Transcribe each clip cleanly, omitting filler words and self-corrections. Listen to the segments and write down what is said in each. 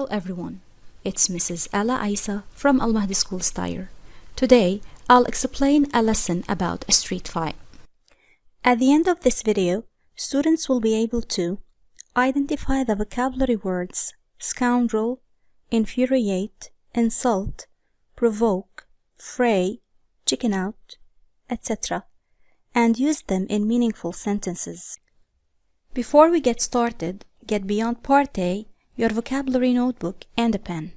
Hello everyone, it's Mrs. Ella Isa from Al Mahdi School Style. Today, I'll explain a lesson about a street fight. At the end of this video, students will be able to identify the vocabulary words scoundrel, infuriate, insult, provoke, fray, chicken out, etc., and use them in meaningful sentences. Before we get started, get beyond Part A, your vocabulary notebook and a pen.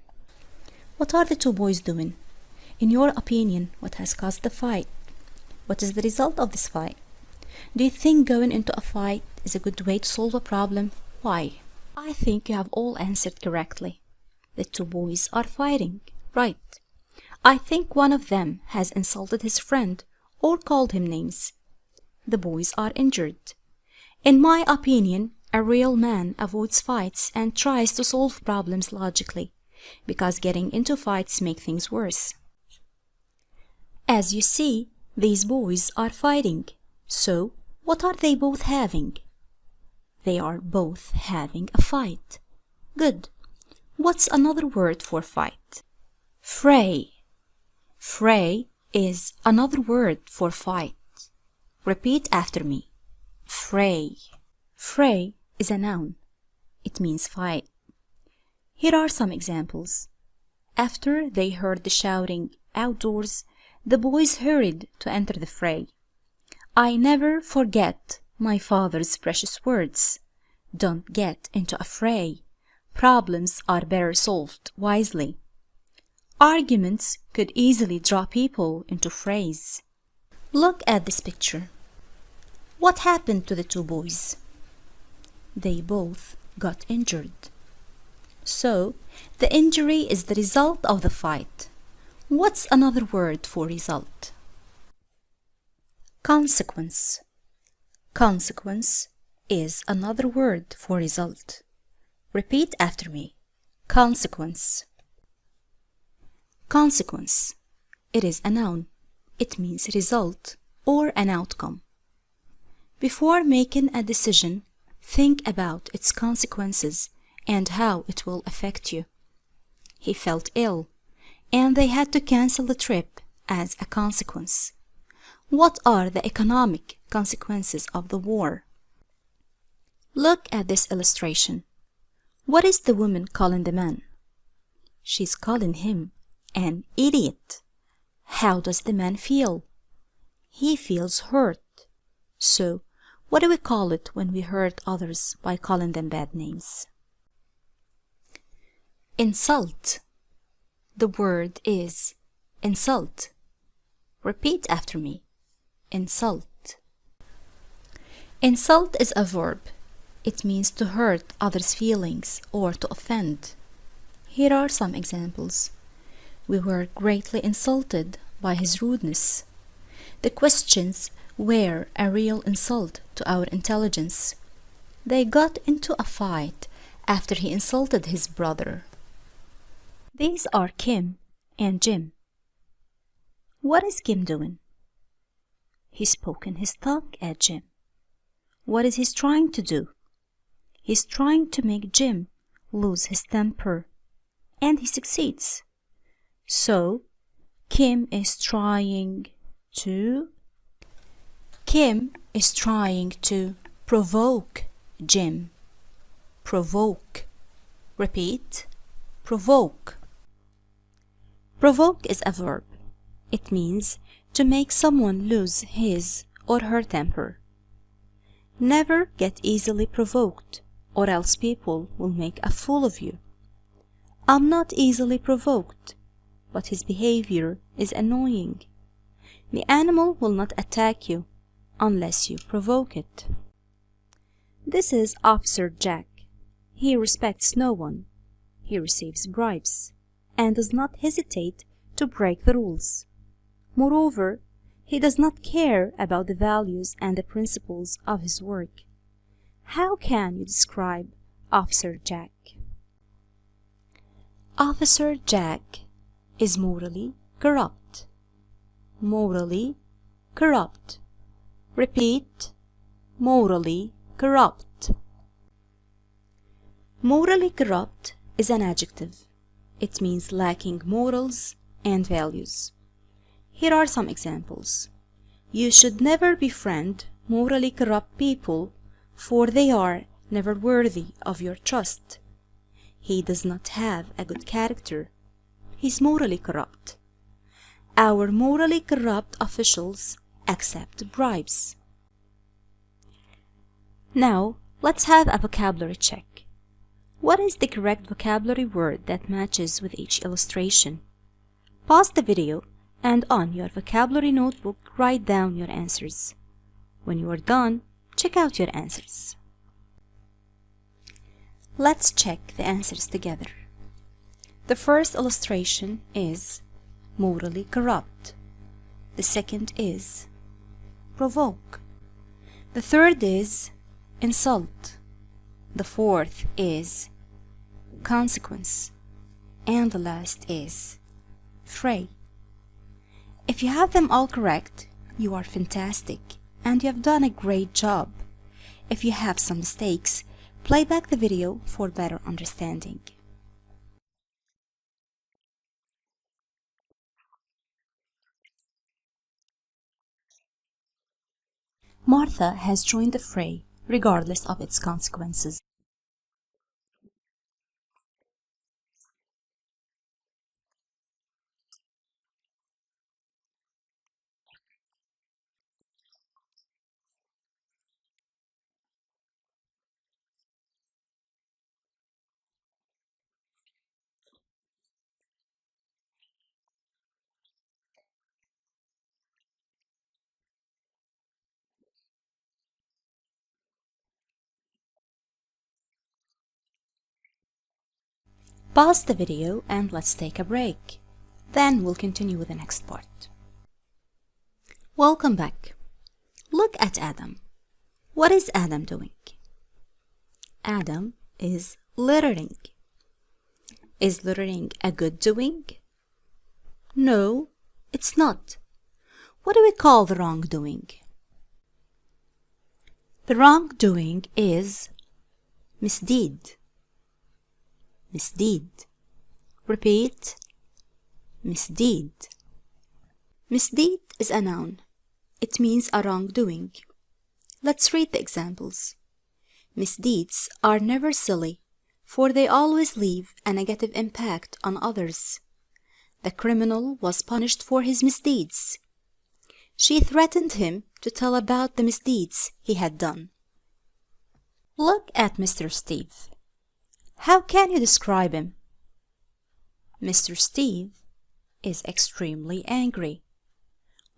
What are the two boys doing? In your opinion, what has caused the fight? What is the result of this fight? Do you think going into a fight is a good way to solve a problem? Why? I think you have all answered correctly. The two boys are fighting, right? I think one of them has insulted his friend or called him names. The boys are injured. In my opinion, a real man avoids fights and tries to solve problems logically, because getting into fights makes things worse. As you see, these boys are fighting. So, what are they both having? They are both having a fight. Good. What's another word for fight? Fray. Fray is another word for fight. Repeat after me. Fray. Fray is a noun. It means fight. Here are some examples. After they heard the shouting outdoors, the boys hurried to enter the fray. I never forget my father's precious words. Don't get into a fray. Problems are better solved wisely. Arguments could easily draw people into frays. Look at this picture. What happened to the two boys? They both got injured. So, the injury is the result of the fight. What's another word for result? Consequence. Consequence is another word for result. Repeat after me. Consequence. Consequence. It is a noun. It means result or an outcome. Before making a decision, think about its consequences and how it will affect you. He felt ill, and they had to cancel the trip as a consequence. What are the economic consequences of the war? Look at this illustration. What is the woman calling the man? She's calling him an idiot. How does the man feel? He feels hurt. So, what do we call it when we hurt others by calling them bad names? Insult. The word is insult. Repeat after me. Insult. Insult is a verb. It means to hurt others' feelings or to offend. Here are some examples. We were greatly insulted by his rudeness. The questions were a real insult to our intelligence. They got into a fight after he insulted his brother. These are Kim and Jim. What is Kim doing? He's poking his tongue at Jim. What is he trying to do? He's trying to make Jim lose his temper, and he succeeds. So, Kim is trying to provoke Jim. Provoke. Repeat. Provoke. Provoke is a verb. It means to make someone lose his or her temper. Never get easily provoked, or else people will make a fool of you. I'm not easily provoked, but his behavior is annoying. The animal will not attack you unless you provoke it. This is Officer Jack. He respects no one. He receives bribes and does not hesitate to break the rules. Moreover, he does not care about the values and the principles of his work. How can you describe Officer Jack? Officer Jack is morally corrupt. Morally corrupt. Repeat. Morally corrupt. Morally corrupt is an adjective. It means lacking morals and values. Here are some examples. You should never befriend morally corrupt people, for they are never worthy of your trust. He does not have a good character. He's morally corrupt. Our morally corrupt officials accept bribes. Now, let's have a vocabulary check. What is the correct vocabulary word that matches with each illustration? Pause the video and on your vocabulary notebook, write down your answers. When you are done, check out your answers. Let's check the answers together. The first illustration is morally corrupt. The second is provoke. The third is insult. The fourth is consequence. And the last is fray. If you have them all correct, you are fantastic and you have done a great job. If you have some mistakes, play back the video for better understanding. Martha has joined the fray regardless of its consequences. Pause the video and let's take a break. Then we'll continue with the next part. Welcome back. Look at Adam. What is Adam doing? Adam is littering. Is littering a good doing? No, it's not. What do we call the wrongdoing? The wrongdoing is misdeed. Misdeed. Repeat. Misdeed. Misdeed is a noun. It means a wrongdoing. Let's read the examples. Misdeeds are never silly, for they always leave a negative impact on others. The criminal was punished for his misdeeds. She threatened him to tell about the misdeeds he had done. Look at Mr. Steve. How can you describe him? Mr. Steve is extremely angry.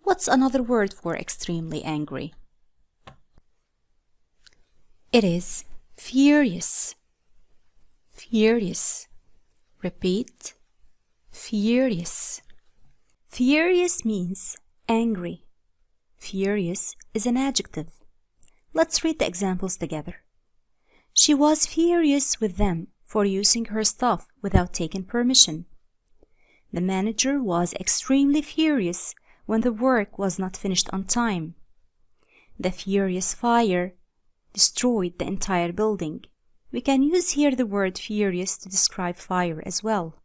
What's another word for extremely angry? It is furious. Furious. Repeat. Furious. Furious means angry. Furious is an adjective. Let's read the examples together. She was furious with them for using her stuff without taking permission. The manager was extremely furious when the work was not finished on time. The furious fire destroyed the entire building. We can use here the word furious to describe fire as well.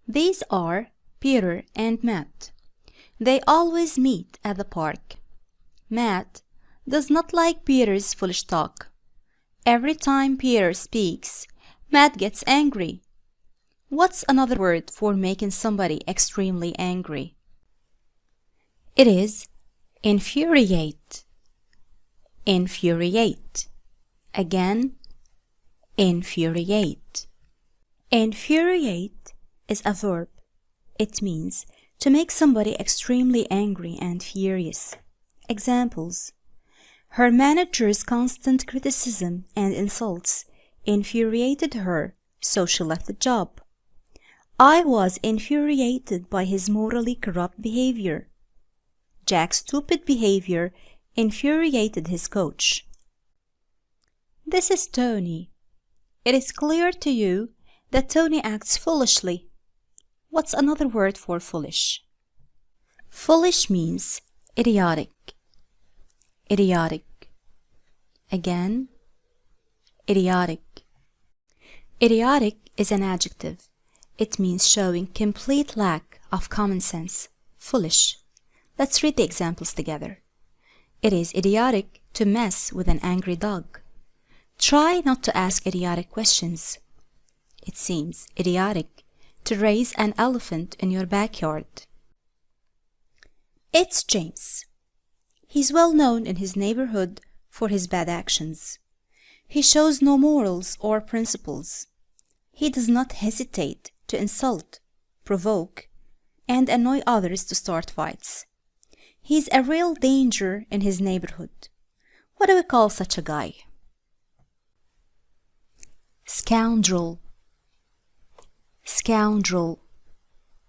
These are Peter and Matt. They always meet at the park. Matt does not like Peter's foolish talk. Every time Peter speaks, Matt gets angry. What's another word for making somebody extremely angry? It is infuriate. Infuriate. Again, infuriate. Infuriate is a verb. It means to make somebody extremely angry and furious. Examples: her manager's constant criticism and insults infuriated her, so she left the job. I was infuriated by his morally corrupt behavior. Jack's stupid behavior infuriated his coach. This is Tony. It is clear to you that Tony acts foolishly. What's another word for foolish? Foolish means idiotic. Idiotic. Again, idiotic. Idiotic is an adjective. It means showing complete lack of common sense, foolish. Let's read the examples together. It is idiotic to mess with an angry dog. Try not to ask idiotic questions. It seems idiotic to raise an elephant in your backyard. It's James. He's well known in his neighborhood for his bad actions. He shows no morals or principles. He does not hesitate to insult, provoke, and annoy others to start fights. He's a real danger in his neighborhood. What do we call such a guy? Scoundrel. Scoundrel.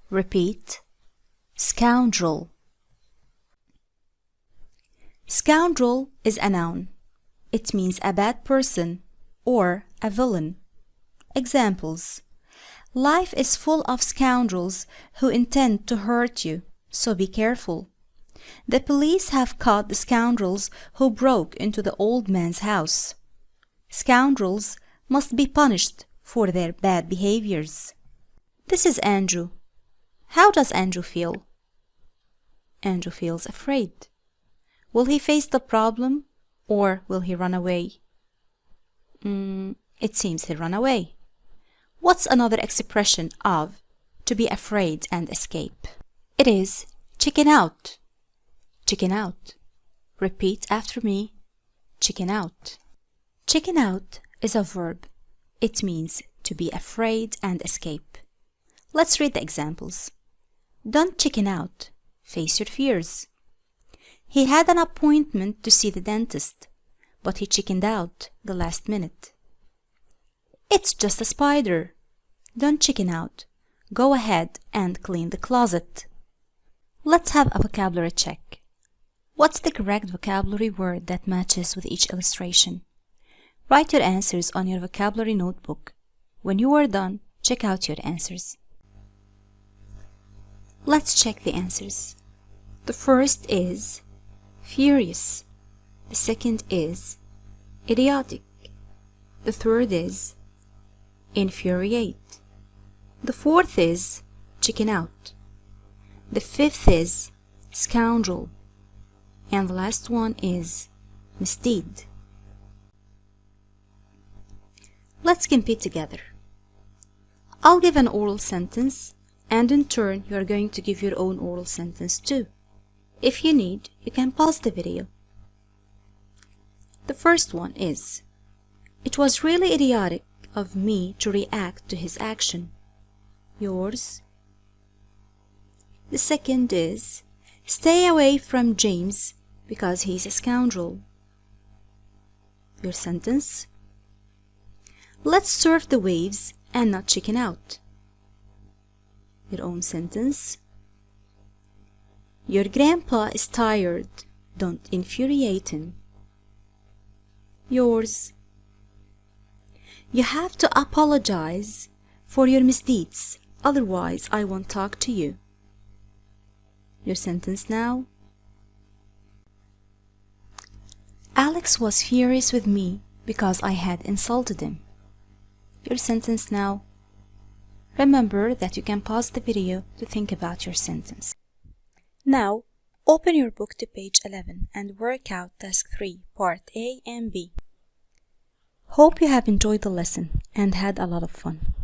Repeat. Scoundrel. Scoundrel is a noun. It means a bad person or a villain. Examples: life is full of scoundrels who intend to hurt you, so be careful. The police have caught the scoundrels who broke into the old man's house. Scoundrels must be punished for their bad behaviors. This is Andrew. How does Andrew feel? Andrew feels afraid. Will he face the problem or will he run away? It seems he'll run away. What's another expression of to be afraid and escape? It is chicken out. Chicken out. Repeat after me. Chicken out. Chicken out is a verb. It means to be afraid and escape. Let's read the examples. Don't chicken out. Face your fears. He had an appointment to see the dentist, but he chickened out the last minute. It's just a spider. Don't chicken out. Go ahead and clean the closet. Let's have a vocabulary check. What's the correct vocabulary word that matches with each illustration? Write your answers on your vocabulary notebook. When you are done, check out your answers. Let's check the answers. The first is furious. The second is idiotic. The third is infuriate. The fourth is chicken out. The fifth is scoundrel. And the last one is misdeed. Let's compete together. I'll give an oral sentence, and in turn you are going to give your own oral sentence too. If you need, you can pause the video. The first one is, it was really idiotic of me to react to his action. Yours. The second is, stay away from James because he's a scoundrel. Your sentence. Let's surf the waves and not chicken out. Your own sentence. Your grandpa is tired. Don't infuriate him. Yours. You have to apologize for your misdeeds, otherwise I won't talk to you. Your sentence now. Alex was furious with me because I had insulted him. Your sentence now. Remember that you can pause the video to think about your sentence. Now, open your book to page 11 and work out task 3, part A and B. Hope you have enjoyed the lesson and had a lot of fun.